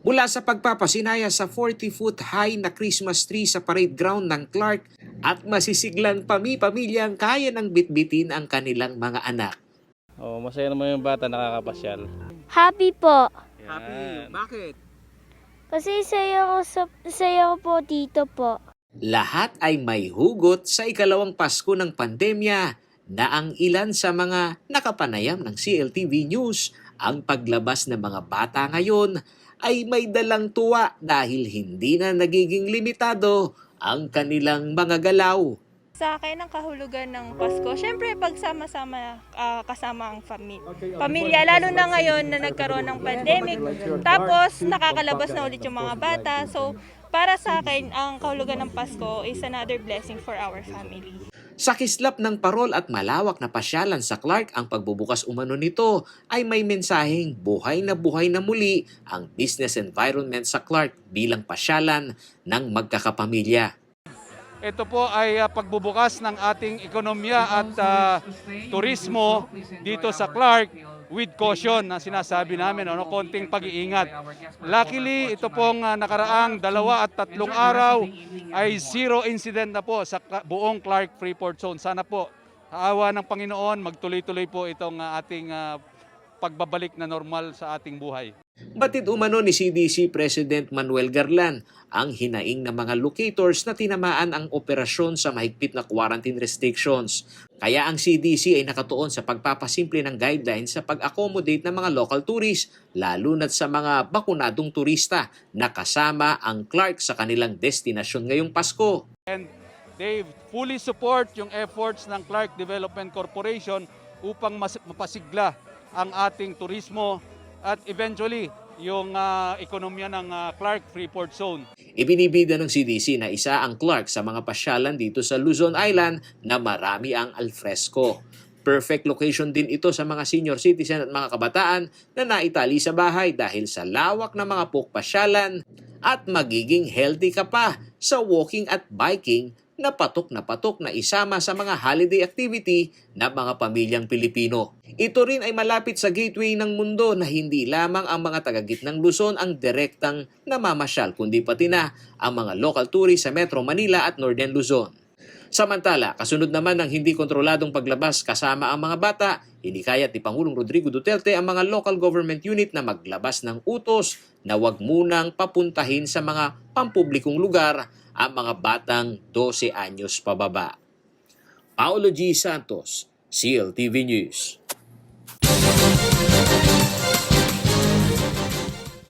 Mula sa pagpapasinaya sa 40-foot high na Christmas tree sa parade ground ng Clark at masisiglang pamilyang kaya ng bitbitin ang kanilang mga anak. Oh, masaya naman yung bata nakakapasyal. Happy po. Happy? Bakit? Kasi saya ko po dito po. Lahat ay may hugot sa ikalawang Pasko ng pandemya na ang ilan sa mga nakapanayam ng CLTV News ang paglabas ng mga bata ngayon ay may dalang tuwa dahil hindi na nagiging limitado ang kanilang mga galaw. Sa akin, ang kahulugan ng Pasko, syempre pagsama-sama kasama ang pamilya, lalo na ngayon na nagkaroon ng pandemic. Tapos nakakalabas na ulit yung mga bata. So para sa akin, ang kahulugan ng Pasko is another blessing for our family. Sa kislap ng parol at malawak na pasyalan sa Clark, ang pagbubukas umano nito ay may mensaheng buhay na muli ang business environment sa Clark bilang pasyalan ng magkakapamilya. Ito po ay pagbubukas ng ating ekonomiya at turismo dito sa Clark with caution na sinasabi namin, konting pag-iingat. Luckily, ito pong nakaraang 2 at 3 araw ay zero incident na po sa buong Clark Freeport Zone. Sana po, awa ng Panginoon, magtuloy-tuloy po itong ating pagbabalik na normal sa ating buhay. Batid umano ni CDC President Manuel Garland ang hinaing ng mga locators na tinamaan ang operasyon sa mahigpit na quarantine restrictions. Kaya ang CDC ay nakatuon sa pagpapasimple ng guidelines sa pag-accommodate ng mga local tourists, lalo na sa mga bakunadong turista na kasama ang Clark sa kanilang destinasyon ngayong Pasko. And they fully support yung efforts ng Clark Development Corporation upang mapasigla ang ating turismo at eventually yung ekonomiya ng Clark Freeport Zone. Ibinibida ng CDC na isa ang Clark sa mga pasyalan dito sa Luzon Island na marami ang alfresco. Perfect location din ito sa mga senior citizen at mga kabataan na naitali sa bahay dahil sa lawak ng mga pokpasyalan at magiging healthy ka pa sa walking at biking na patok na isama sa mga holiday activity ng mga pamilyang Pilipino. Ito rin ay malapit sa gateway ng mundo na hindi lamang ang mga taga-gitnang Luzon ang direktang namamasyal, kundi pati na ang mga local tourists sa Metro Manila at Northern Luzon. Samantala, kasunod naman ng hindi kontroladong paglabas kasama ang mga bata, hinikayat ni Pangulong Rodrigo Duterte ang mga local government unit na maglabas ng utos na wag munang papuntahin sa mga pampublikong lugar ang mga batang 12 anyos pababa. Paolo G. Santos, CLTV News.